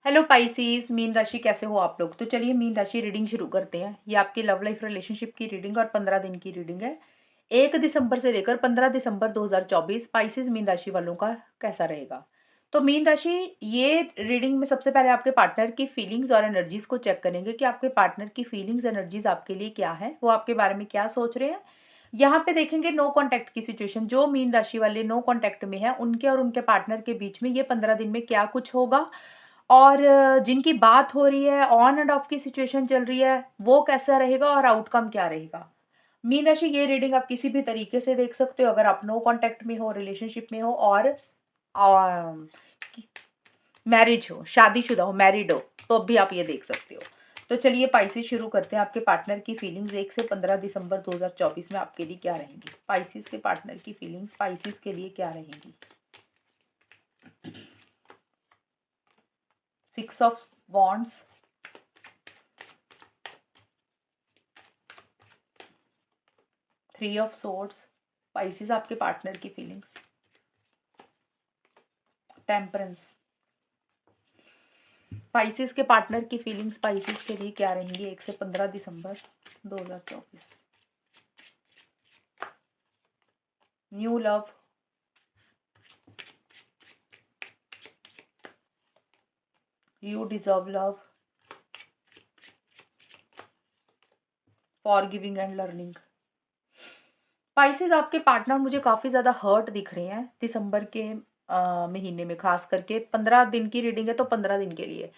Hello Pisces, mean राशि कैसे हो आप लोग। तो चलिए मीन राशि रीडिंग शुरू करते हैं। ये आपकी लव लाइफ रिलेशनशिप की रीडिंग और 15 दिन की रीडिंग है। 1 दिसंबर से लेकर 15 दिसंबर 2024 पाइसीज मीन राशि वालों का कैसा रहेगा। तो मीन राशि, ये रीडिंग में सबसे पहले आपके पार्टनर की फीलिंग्स और एनर्जीज को चेक करेंगे कि आपके पार्टनर की फीलिंग्स एनर्जीज आपके लिए क्या है, वो आपके बारे में क्या सोच रहे हैं। यहाँ पे देखेंगे नो कांटेक्ट की सिचुएशन, जो मीन राशि वाले नो कांटेक्ट में है उनके और उनके पार्टनर के बीच में ये 15 दिन में क्या कुछ होगा। और जिनकी बात हो रही है, ऑन एंड ऑफ की सिचुएशन चल रही है, वो कैसा रहेगा और आउटकम क्या रहेगा। मीन राशि, ये रीडिंग आप किसी भी तरीके से देख सकते हो। अगर आप नो कांटेक्ट में हो, रिलेशनशिप में हो और मैरिज हो, शादीशुदा हो, मैरिड हो, तो भी आप ये देख सकते हो। तो चलिए पाइसिस शुरू करते हैं। आपके पार्टनर की फीलिंग्स 1 से 15 दिसंबर 2024 में आपके लिए क्या रहेंगी। पाइसिस के पार्टनर की फीलिंग्स पाइसिस के लिए क्या रहेंगी। 6 of wands, 3 of swords, Pisces आपके पार्टनर की फीलिंग्स, टेम्परेंस, पाइसिस के पार्टनर की फीलिंग्स पाइसिस के लिए क्या रहेंगी 1 से 15 दिसंबर 2024। New love, you deserve love, forgiving and learning. Pisces, आपके पार्टनर मुझे काफ़ी ज़्यादा हर्ट दिख रहे हैं दिसंबर के महीने में। खास करके 15 दिन की रीडिंग है तो 15 दिन के लिए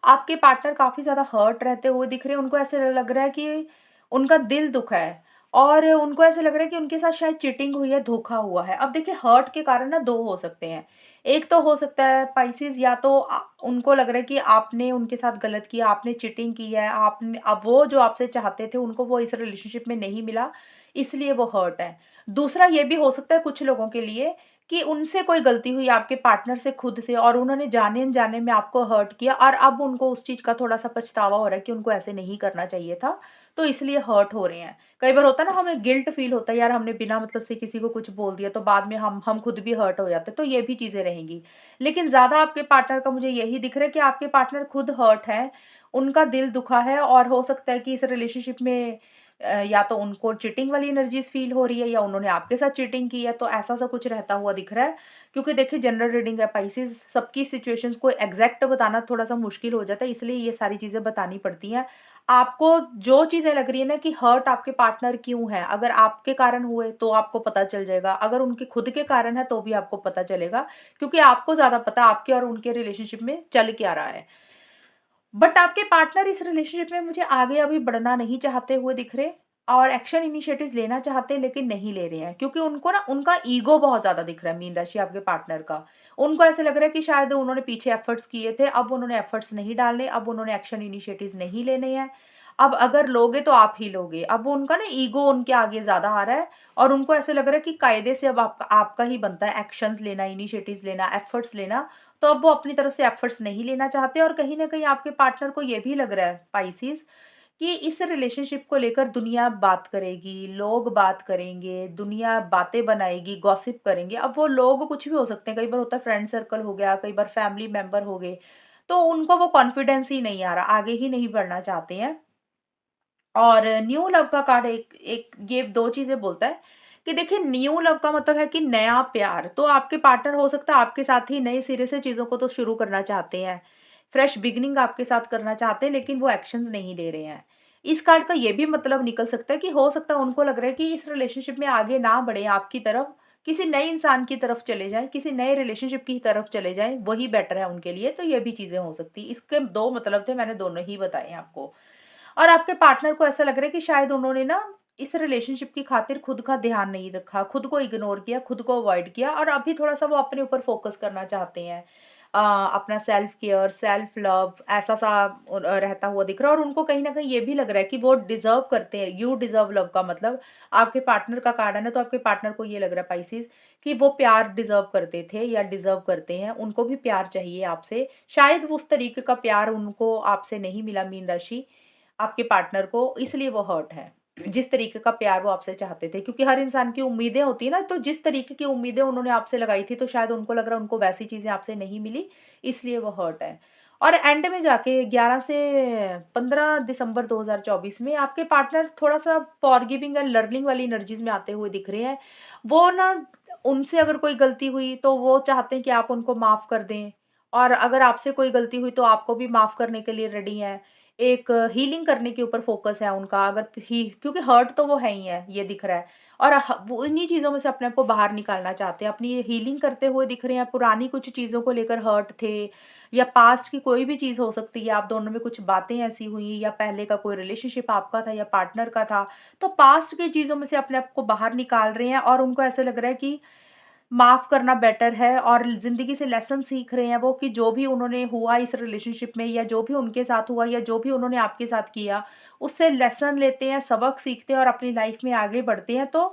आपके पार्टनर काफ़ी ज़्यादा हर्ट रहते हुए दिख रहे हैं। उनको ऐसे लग रहा है कि उनका दिल दुखा है और उनको ऐसे लग रहा है कि उनके साथ शायद चीटिंग हुई है, धोखा हुआ है। अब देखिए, हर्ट के कारण ना दो हो सकते हैं। एक तो हो सकता है पाइसेस, या तो उनको लग रहा है कि आपने उनके साथ गलत किया, आपने चीटिंग की है, आपने अब वो जो आपसे चाहते थे उनको वो इस रिलेशनशिप में नहीं मिला, इसलिए वो हर्ट है। दूसरा ये भी हो सकता है कुछ लोगों के लिए कि उनसे कोई गलती हुई आपके पार्टनर से, खुद से, और उन्होंने जाने अनजाने में आपको हर्ट किया और अब उनको उस चीज़ का थोड़ा-सा पछतावा हो रहा है कि उनको ऐसे नहीं करना चाहिए था, तो इसलिए हर्ट हो रहे हैं। कई बार होता है ना, हमें गिल्ट फ़ील होता है, यार हमने बिना मतलब से किसी को कुछ बोल दिया तो बाद में हम खुद भी हर्ट हो जाते हैं, तो ये भी चीज़ें रहेंगी। लेकिन ज़्यादा आपके पार्टनर का मुझे यही दिख रहा है कि आपके पार्टनर खुद हर्ट हैं, उनका दिल दुखा है और हो सकता है कि इस रिलेशनशिप में या तो उनको चीटिंग वाली एनर्जीज़ फ़ील हो रही है या उन्होंने आपके साथ चीटिंग की है, तो ऐसा-सा कुछ रहता हुआ दिख रहा है। क्योंकि देखिए, जनरल रीडिंग है पाइसेस, सबकी सिचुएशंस को एग्ज़ैक्ट बताना थोड़ा-सा मुश्किल हो जाता है, इसलिए ये सारी चीज़ें बतानी पड़ती हैं। आपको जो चीज़ें लग रही है ना कि हर्ट आपके पार्टनर क्यों है, अगर आपके कारण हुए तो आपको पता चल जाएगा, अगर उनके खुद के कारण है तो भी आपको पता चलेगा, क्योंकि आपको ज़्यादा पता है आपके और उनके रिलेशनशिप में चल क्या रहा है। बट आपके पार्टनर इस रिलेशनशिप में मुझे आगे अभी बढ़ना नहीं चाहते हुए दिख रहे और एक्शन इनिशिएटिव्स लेना चाहते हैं लेकिन नहीं ले रहे हैं, क्योंकि उनको ना उनका ईगो बहुत ज़्यादा दिख रहा है मीन राशि आपके पार्टनर का। उनको ऐसे लग रहा है कि शायद उन्होंने पीछे एफर्ट्स किए थे, अब उन्होंने एफर्ट्स नहीं डालने, अब उन्होंने एक्शन इनिशिएटिव्स नहीं लेने हैं। अब अगर लोगे तो आप ही लोगे। अब उनका ना ईगो उनके आगे ज़्यादा आ रहा है और उनको ऐसे लग रहा है कि कायदे से अब आपका ही बनता है एक्शंस लेना, इनिशिएटिव्स लेना, एफर्ट्स लेना। तो अब वो अपनी तरफ से एफर्ट्स नहीं लेना चाहते और कहीं न कहीं आपके पार्टनर को ये भी लग रहा है पाइसेस कि इस रिलेशनशिप को लेकर दुनिया बात करेगी, लोग बात करेंगे, दुनिया बातें बनाएगी, गॉसिप करेंगे। अब वो लोग कुछ भी हो सकते हैं, कई बार होता है फ्रेंड सर्कल हो गया, कई बार फैमिली मेंबर हो गए, तो उनको वो कॉन्फिडेंस ही नहीं आ रहा, आगे ही नहीं बढ़ना चाहते हैं। और न्यू लव का कार्ड एक एक ये 2 चीज़ें बोलता है कि देखिए, न्यू लव का मतलब है कि नया प्यार। तो आपके पार्टनर हो सकता है आपके साथ ही नए सिरे से चीज़ों को तो शुरू करना चाहते हैं। फ्रेश बिगिनिंग आपके साथ करना चाहते हैं लेकिन वो एक्शंस नहीं ले रहे हैं। इस कार्ड का ये भी मतलब निकल सकता है कि हो सकता है उनको लग रहा है कि इस रिलेशनशिप में आगे ना बढ़े आपकी तरफ, किसी नए इंसान की तरफ चले जाएँ, किसी नए रिलेशनशिप की तरफ चले जाएँ, वही बेटर है उनके लिए। तो ये भी चीज़ें हो सकती हैं। इसके 2 मतलब थे, मैंने दोनों ही बताए हैं आपको। और आपके पार्टनर को ऐसा लग रहा है कि शायद उन्होंने ना इस रिलेशनशिप की खातिर खुद का ध्यान नहीं रखा, खुद को इग्नोर किया, खुद को अवॉइड किया और अभी थोड़ा-सा वो अपने ऊपर फोकस करना चाहते हैं। अपना सेल्फ केयर, सेल्फ लव ऐसा-सा रहता हुआ दिख रहा है और उनको कहीं न कहीं ये भी लग रहा है कि वो डिज़र्व करते हैं। यू डिज़र्व लव का मतलब आपके पार्टनर का कार्ड है ना, तो आपके पार्टनर को ये लग रहा है पाइसेस कि वो प्यार डिज़र्व करते थे या डिज़र्व करते हैं। उनको भी प्यार चाहिए आपसे। शायद वो उस तरीके का प्यार उनको आपसे नहीं मिला मीन राशि। आपके पार्टनर को, इसलिए वो हर्ट है। जिस तरीके का प्यार वो आपसे चाहते थे, क्योंकि हर इंसान की उम्मीदें होती है ना, तो जिस तरीके की उम्मीदें उन्होंने आपसे लगाई थी तो शायद उनको लग रहा है उनको वैसी चीज़ें आपसे नहीं मिली, इसलिए वो हर्ट है। और एंड में जाके 11 से 15 दिसंबर 2024 में आपके पार्टनर थोड़ा-सा फॉरगिविंग एंड लर्निंग वाली एनर्जीज़ में आते हुए दिख रहे हैं। वो ना उनसे अगर कोई गलती हुई तो वो चाहते हैं कि आप उनको माफ़ कर दें और अगर आपसे कोई गलती हुई तो आपको भी माफ़ करने के लिए रेडी हैं। एक हीलिंग करने के ऊपर फ़ोकस है उनका अगर ही क्योंकि हर्ट तो वो है ही है, ये दिख रहा है। और वो इन्हीं चीज़ों में से अपने आप को बाहर निकालना चाहते हैं। अपनी हीलिंग करते हुए दिख रहे हैं, पुरानी कुछ चीज़ों को लेकर हर्ट थे या पास्ट की कोई भी चीज़ हो सकती है, आप दोनों में कुछ बातें ऐसी हुई या पहले का कोई रिलेशनशिप आपका था या पार्टनर का था, तो पास्ट की चीज़ों में से अपने आप को बाहर निकाल रहे हैं और उनको ऐसा लग रहा है कि माफ़ करना बेटर है और ज़िंदगी से लेसन सीख रहे हैं वो कि जो भी उन्होंने हुआ इस रिलेशनशिप में या जो भी उनके साथ हुआ या जो भी उन्होंने आपके साथ किया, उससे लेसन लेते हैं, सबक सीखते हैं और अपनी लाइफ़ में आगे बढ़ते हैं। तो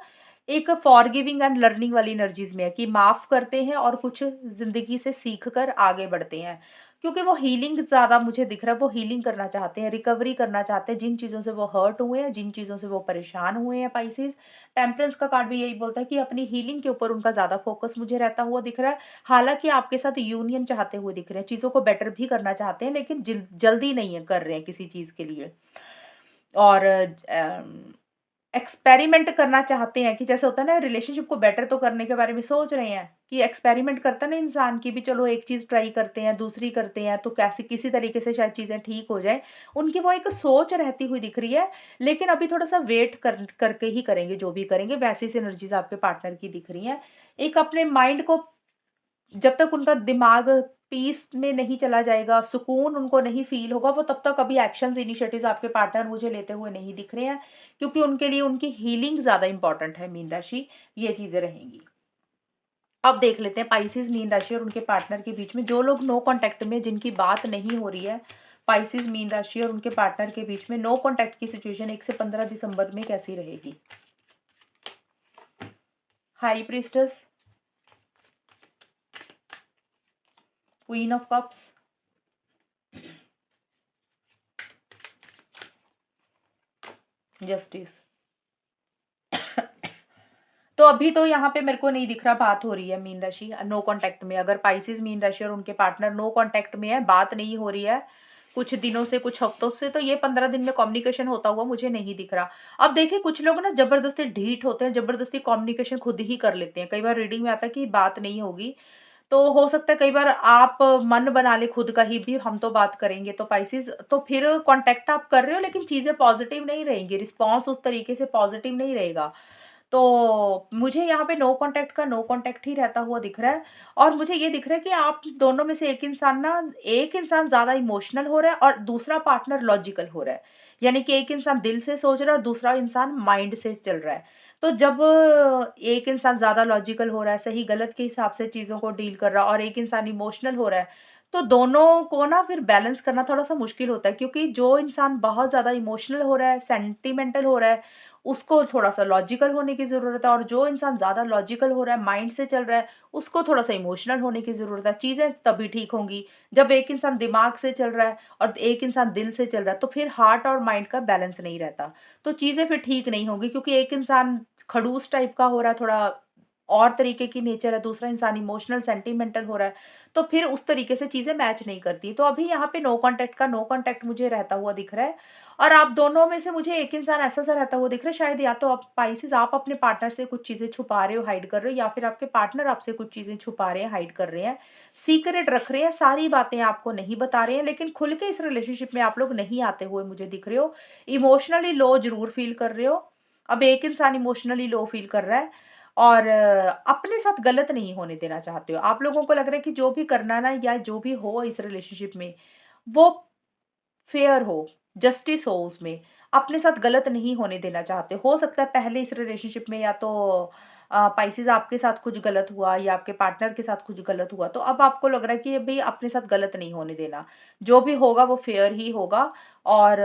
एक फॉरगिविंग एंड लर्निंग वाली एनर्जीज़ में है कि माफ़ करते हैं और कुछ ज़िंदगी से सीख कर आगे बढ़ते हैं। क्योंकि वो हीलिंग ज़्यादा मुझे दिख रहा है, वो हीलिंग करना चाहते हैं, रिकवरी करना चाहते हैं, जिन चीज़ों से वो हर्ट हुए हैं, जिन चीज़ों से वो परेशान हुए हैं पाइसेस। टेम्परेंस का कार्ड भी यही बोलता है कि अपनी हीलिंग के ऊपर उनका ज़्यादा फ़ोकस मुझे रहता हुआ दिख रहा है। हालाँकि आपके साथ यूनियन चाहते हुए दिख रहे हैं, चीज़ों को बेटर भी करना चाहते हैं, लेकिन जल्दी नहीं है कर रहे हैं किसी चीज़ के लिए। और एक्सपेरिमेंट करना चाहते हैं कि जैसे होता है ना रिलेशनशिप को बेटर तो करने के बारे में सोच रहे हैं कि एक्सपेरिमेंट करता है ना इंसान की भी चलो एक चीज़ ट्राई करते हैं, दूसरी करते हैं तो कैसे किसी तरीके से शायद चीज़ें ठीक हो जाएँ। उनकी वो एक सोच रहती हुई दिख रही है, लेकिन अभी थोड़ा-सा वेट करके ही करेंगे जो भी करेंगे, वैसी सी एनर्जीज़ आपके पार्टनर की दिख रही हैं। एक अपने माइंड को जब तक उनका दिमाग पीस में नहीं चला जाएगा, सुकून उनको नहीं फ़ील होगा, वो तब तक अभी एक्शन्स, इनिशिएटिव्स आपके पार्टनर मुझे लेते हुए नहीं दिख रहे हैं, क्योंकि उनके लिए उनकी हीलिंग ज़्यादा इम्पोर्टेंट है मीन राशि, ये चीज़ें रहेंगी। अब देख लेते हैं पाइसेस, मीन राशि और उनके पार्टनर के बीच में जो लोग नो कॉन्टैक्ट में जिनकी बात नहीं हो रही है, पाइसेस, मीन राशि और उनके पार्टनर के बीच में नो कॉन्टैक्ट की सिचुएशन 1 से 15 दिसंबर में कैसी रहेगी? High priestess, queen of cups, justice. तो अभी तो यहाँ पे मेरे को नहीं दिख रहा बात हो रही है मीन राशि नो कॉन्टैक्ट में। अगर पाइसेस, मीन राशि और उनके पार्टनर नो कॉन्टैक्ट में है, बात नहीं हो रही है, कुछ दिनों से, कुछ हफ्तों से, तो ये 15 दिन में कम्युनिकेशन होता हुआ मुझे नहीं दिख रहा। अब देखिए कुछ लोग ना ज़बरदस्ती ढीठ होते हैं, ज़बरदस्ती कम्युनिकेशन खुद ही कर लेते हैं। कई बार रीडिंग में आता है कि बात नहीं होगी, तो हो सकता है कई बार आप मन बना लें खुद का ही भी हम तो बात करेंगे, तो पाइसेस तो फिर कॉन्टैक्ट आप कर रहे हो लेकिन चीज़ें पॉज़िटिव नहीं रहेंगी, रिस्पॉन्स उस तरीके से पॉज़िटिव नहीं रहेगा। तो मुझे यहाँ पे नो कॉन्टैक्ट का नो कॉन्टैक्ट ही रहता हुआ दिख रहा है और मुझे ये दिख रहा है कि आप दोनों में से एक इंसान ज़्यादा इमोशनल हो रहा है और दूसरा पार्टनर लॉजिकल हो रहा है। यानी कि एक इंसान दिल से सोच रहा है और दूसरा इंसान माइंड से चल रहा है। तो जब एक इंसान ज़्यादा लॉजिकल हो रहा है, सही-गलत के हिसाब से चीज़ों को डील कर रहा है और एक इंसान इमोशनल हो रहा है, तो दोनों को ना फिर बैलेंस करना थोड़ा-सा मुश्किल होता है क्योंकि जो इंसान बहुत ज़्यादा इमोशनल हो रहा है, सेंटिमेंटल हो रहा है, उसको थोड़ा-सा लॉजिकल होने की ज़रूरत है और जो इंसान ज़्यादा लॉजिकल हो रहा है, माइंड से चल रहा है, उसको थोड़ा-सा इमोशनल होने की ज़रूरत है। चीज़ें तभी ठीक होंगी, जब एक इंसान दिमाग से चल रहा है और एक इंसान दिल से चल रहा है, तो फिर हार्ट और माइंड का बैलेंस नहीं रहता। तो चीज़ें फिर ठीक नहीं होंगी क्योंकि एक इंसान खड़ूस टाइप का हो रहा है, थोड़ा और तरीके की नेचर है, दूसरा इंसान इमोशनल, सेंटिमेंटल हो रहा है, तो फिर उस तरीके से चीज़ें मैच नहीं करती। तो अभी यहाँ पे नो कॉन्टैक्ट का नो कॉन्टैक्ट मुझे रहता हुआ दिख रहा है और आप दोनों में से मुझे एक इंसान ऐसा-सा रहता हुआ दिख रहा है, शायद या तो आप स्पाइसेस आप अपने पार्टनर से कुछ चीज़ें छुपा रहे हो, हाइड कर रहे हो या फिर आपके पार्टनर आपसे कुछ चीज़ें छुपा रहे हैं, हाइड कर रहे हैं, सीक्रेट रख रहे हैं, सारी बातें आपको नहीं बता रहे हैं, लेकिन खुल के इस रिलेशनशिप में आप लोग नहीं आते हुए मुझे दिख रहे हो। इमोशनली लो ज़रूर फ़ील कर रहे हो। अब एक इंसान इमोशनली लो फ़ील कर रहा है और अपने साथ गलत नहीं होने देना चाहते हो। आप लोगों को लग रहा है कि जो भी करना ना या जो भी हो इस रिलेशनशिप में, वो फेयर हो, जस्टिस हो उसमें, अपने साथ गलत नहीं होने देना चाहते। हो सकता है पहले इस रिलेशनशिप में या तो पाइसेज़ आपके साथ कुछ गलत हुआ या आपके पार्टनर के साथ कुछ गलत हुआ, तो अब आपको लग रहा है कि भई अपने साथ गलत नहीं होने देना। जो भी होगा वो फेयर ही होगा और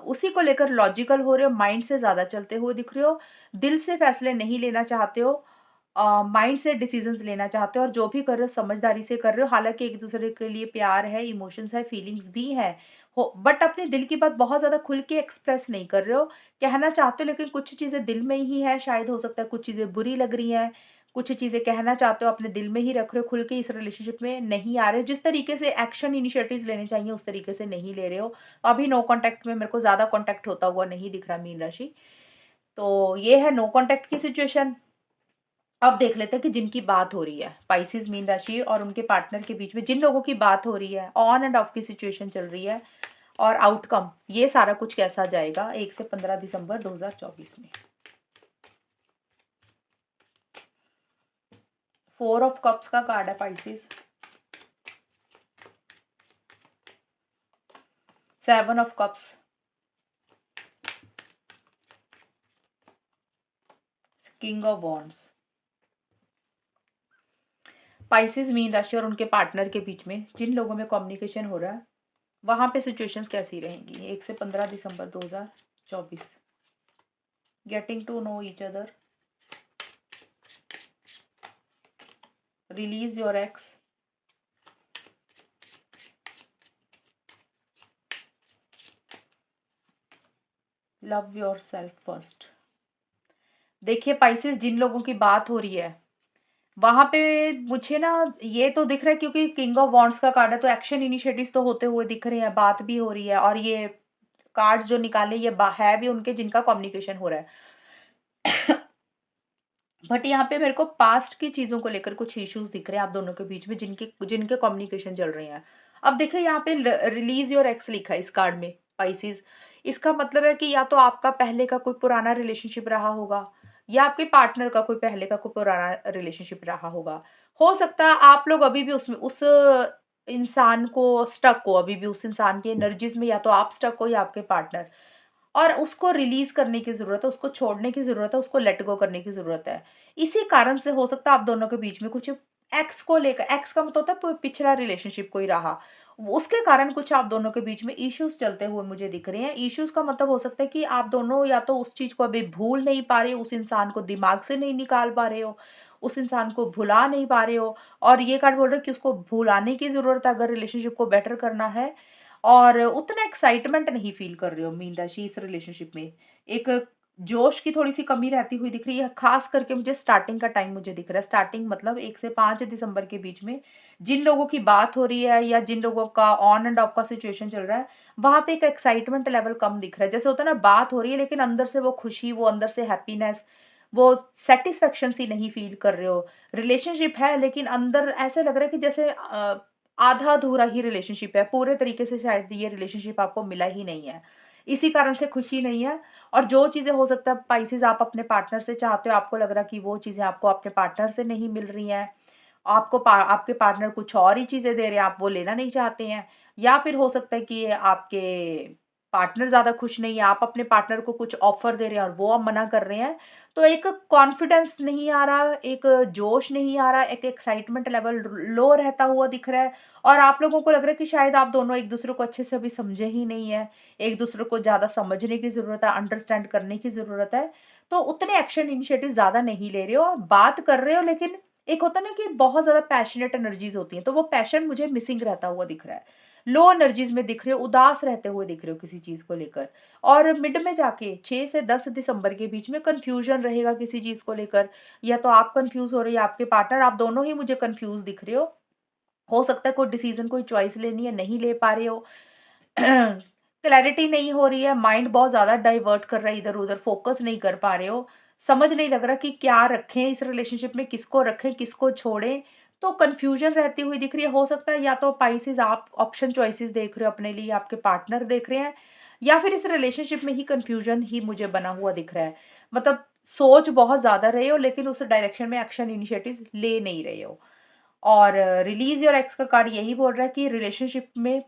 उसी को लेकर लॉजिकल हो रहे हो, माइंड से ज़्यादा चलते हुए दिख रहे हो, दिल से फैसले नहीं लेना चाहते हो माइंड से डिसीज़न्स लेना चाहते हो और जो भी कर रहे हो समझदारी से कर रहे हो। हालाँकि एक-दूसरे के लिए प्यार है, इमोशंस है, फीलिंग्स भी हैं। हो बट अपने दिल की बात बहुत ज़्यादा खुल के एक्सप्रेस नहीं कर रहे हो। कहना चाहते हो लेकिन कुछ चीज़ें दिल में ही है, शायद हो सकता है कुछ चीज़ें बुरी लग रही हैं, कुछ चीज़ें कहना चाहते हो, अपने दिल में ही रख रहे हो, खुल के इस रिलेशनशिप में नहीं आ रहे हो। जिस तरीके से एक्शन इनिशिएटिव्स लेने चाहिए उस तरीके से नहीं ले रहे हो। अभी नो कॉन्टैक्ट में मेरे को ज़्यादा कॉन्टैक्ट होता हुआ नहीं दिख रहा मीन राशि। तो ये है नो कॉन्टैक्ट की सिचुएशन। अब देख लेते हैं कि जिनकी बात हो रही है, स्पाइसेस मीन राशि और उनके पार्टनर के बीच में जिन लोगों की बात हो रही है, ऑन एंड ऑफ की सिचुएशन चल रही है और आउटकम ये सारा कुछ कैसा जाएगा 1 से 15 दिसंबर 2024 में। 4 ऑफ कप्स का कार्ड है spices, 7 of cups, king of wands. Spices mean राशि और उनके पार्टनर के बीच में जिन लोगों में कम्युनिकेशन हो रहा है वहां पे सिचुएशंस कैसी रहेंगी 1 से 15 दिसंबर 2024। Getting to know each other, release your ex, love yourself first. देखिए स्पाइसेस जिन लोगों की बात हो रही है वहां पे मुझे ना ये तो दिख रहा है क्योंकि किंग ऑफ वॉन्ड्स का कार्ड है तो एक्शन इनिशिएटिव्स तो होते हुए दिख रहे हैं, बात भी हो रही है और ये कार्ड्स जो निकाले ये है भी उनके जिनका कम्युनिकेशन हो रहा है। बट यहाँ पे मेरे को पास्ट की चीज़ों को लेकर कुछ इश्यूज दिख रहे हैं आप दोनों के बीच में जिनके जिनके कम्युनिकेशन चल रहे हैं। अब देखिए यहाँ पे रिलीज योर एक्स लिखा है इस कार्ड में स्पाइसेस। इसका मतलब है कि या तो आपका पहले का कोई पुराना रिलेशनशिप रहा होगा या आपके पार्टनर का कोई पहले का कोई पुराना रिलेशनशिप रहा होगा। हो सकता है आप लोग अभी भी उसमें उस इंसान को स्टक हो, अभी भी उस इंसान की एनर्जीज में या तो आप स्टक हो या आपके पार्टनर, और उसको रिलीज़ करने की ज़रूरत है, उसको छोड़ने की ज़रूरत है, उसको लेट गो करने की ज़रूरत है। इसी कारण से हो सकता है आप दोनों के बीच में कुछ एक्स को लेकर, एक्स का मतलब होता है पिछला रिलेशनशिप कोई रहा, उसके कारण कुछ आप दोनों के बीच में इश्यूज़ चलते हुए मुझे दिख रहे हैं। इश्यूज़ का मतलब हो सकता है कि आप दोनों या तो उस चीज़ को अभी भूल नहीं पा रहे हो, उस इंसान को दिमाग से नहीं निकाल पा रहे हो, उस इंसान को भुला नहीं पा रहे हो, और ये कार्ड बोल रहा है कि उसको भुलाने की ज़रूरत है अगर रिलेशनशिप को बेटर करना है। और उतना एक्साइटमेंट नहीं फ़ील कर रहे हो मीन राशि इस रिलेशनशिप में। एक जोश की थोड़ी-सी कमी रहती हुई दिख रही है, ख़ास करके मुझे स्टार्टिंग का टाइम मुझे दिख रहा है। स्टार्टिंग मतलब 1 से 5 दिसंबर के बीच में जिन लोगों की बात हो रही है या जिन लोगों का ऑन एंड ऑफ का सिचुएशन चल रहा है, वहाँ पे एक एक्साइटमेंट लेवल कम दिख रहा है। जैसे होता है ना बात हो रही है लेकिन अंदर से वो खुशी, वो अंदर से हैप्पीनेस, वो सैटिस्फैक्शन सी नहीं फ़ील कर रहे हो। रिलेशनशिप है लेकिन अंदर ऐसा लग रहा है कि जैसे आधा-अधूरा ही रिलेशनशिप है, पूरे तरीके से शायद ये रिलेशनशिप आपको मिला ही नहीं है। इसी कारण से खुशी नहीं है, और जो चीज़ें हो सकता है स्पाइसेस आप अपने पार्टनर से चाहते हो, आपको लग रहा है कि वो चीज़ें आपको अपने पार्टनर से नहीं मिल रही हैं। आपको आपके पार्टनर कुछ और ही चीज़ें दे रहे हैं, आप वो लेना नहीं चाहते हैं। या फिर हो सकता है कि आपके पार्टनर ज़्यादा खुश नहीं है, आप अपने पार्टनर को कुछ ऑफ़र दे रहे हैं और वो आप मना कर रहे हैं। तो एक कॉन्फिडेंस नहीं आ रहा, एक जोश नहीं आ रहा, एक एक्साइटमेंट लेवल लो रहता हुआ दिख रहा है, और आप लोगों को लग रहा है कि शायद आप दोनों एक-दूसरे को अच्छे से अभी समझे ही नहीं हैं। एक-दूसरे को ज़्यादा समझने की ज़रूरत है, अंडरस्टैंड करने की ज़रूरत है। तो उतने एक्शन इनिशिएटिव ज़्यादा नहीं ले रहे हो और बात कर रहे हो, लेकिन एक होता है ना कि बहुत ज़्यादा पैशनेट एनर्जीज़ होती हैं, तो वो पैशन मुझे मिसिंग रहता हुआ दिख रहा है। लो एनर्जीज़ में दिख रहे हो, उदास रहते हुए दिख रहे हो किसी चीज़ को लेकर, और मिड में जाके 6 से 10 दिसंबर के बीच में कन्फ्यूज़न रहेगा किसी चीज़ को लेकर। या तो आप कन्फ्यूज़ हो रहे हो या आपके पार्टनर, आप दोनों ही मुझे कन्फ्यूज़ दिख रहे हो। हो सकता है कोई डिसीज़न, कोई चॉइस लेनी है, नहीं ले पा रहे हो। क्लैरिटी नहीं हो रही है, माइंड बहुत ज़्यादा डाइवर्ट कर रहा है इधर-उधर, फ़ोकस नहीं कर पा रहे हो। समझ नहीं लग रहा कि क्या रखें इस रिलेशनशिप में, किसको रखें, किसको छोड़ें। तो कन्फ्यूज़न रहती हुई दिख रही है। हो सकता है या तो स्पाइसेस आप ऑप्शन चॉइसेस देख रहे हो अपने लिए, आपके पार्टनर देख रहे हैं, या फिर इस रिलेशनशिप में ही कन्फ्यूज़न ही मुझे बना हुआ दिख रहा है। मतलब सोच बहुत ज़्यादा रहे हो लेकिन उस डायरेक्शन में एक्शन इनिशिएटिव्स ले नहीं रहे हो। और रिलीज़ योर एक्स का कार्ड यही बोल रहा है कि रिलेशनशिप में,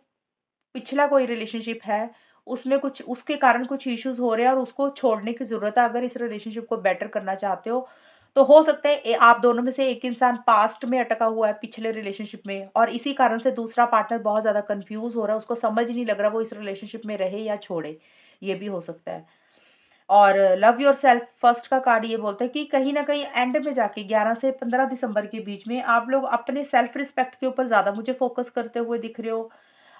पिछला कोई रिलेशनशिप है, उसमें कुछ उसके कारण कुछ इश्यूज़ हो रहे हैं और उसको छोड़ने की ज़रूरत है अगर इस रिलेशनशिप को बेटर करना चाहते हो। तो हो सकता है आप दोनों में से एक इंसान पास्ट में अटका हुआ है, पिछले रिलेशनशिप में, और इसी कारण से दूसरा पार्टनर बहुत ज़्यादा कन्फ्यूज़ हो रहा है, उसको समझ नहीं लग रहा वो इस रिलेशनशिप में रहे या छोड़े, ये भी हो सकता है। और लव योरसेल्फ फर्स्ट का कार्ड ये बोलता है कि कहीं न कहीं एंड में जाके 11 से 15 दिसंबर के बीच में आप लोग अपने सेल्फ रिस्पेक्ट के ऊपर ज़्यादा मुझे फ़ोकस करते हुए दिख रहे हो।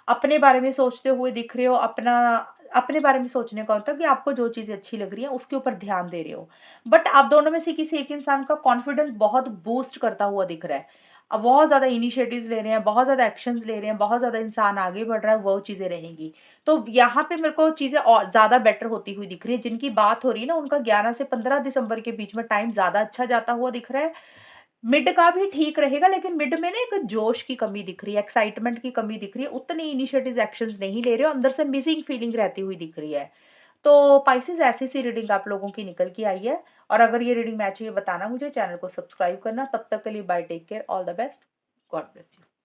अपने बारे में सोचते हुए दिख रहे हो, अपने बारे में सोचने का होता है कि आपको जो चीज़ें अच्छी लग रही हैं, उसके ऊपर ध्यान दे रहे हो। बट आप दोनों में से किसी एक इंसान का कॉन्फिडेंस बहुत बूस्ट करता हुआ दिख रहा है। अब बहुत ज़्यादा इनिशिएटिव्स ले रहे हैं, बहुत ज़्यादा एक्शंस ले रहे हैं, बहुत ज़्यादा इंसान आगे बढ़ रहा है, वो चीज़ें रहेंगी। तो यहाँ पे मेरे को चीज़ें और ज़्यादा बेटर होती हुई दिख रही है। जिनकी बात हो रही है ना, उनका 11 से 15 दिसंबर के बीच में टाइम ज़्यादा अच्छा जाता हुआ दिख रहा है। मिड का भी ठीक रहेगा, लेकिन मिड में ना एक जोश की कमी दिख रही है, एक्साइटमेंट की कमी दिख रही है, उतने इनिशिएटिव एक्शंस नहीं ले रहे हो, अंदर से मिसिंग फीलिंग रहती हुई दिख रही है। तो पाइसेस ऐसी-सी रीडिंग आप लोगों की निकल के आई है, और अगर ये रीडिंग मैच हुई है बताना मुझे, चैनल को सब्सक्राइब करना। तब तक के लिए bye, take care, all the best, God bless you.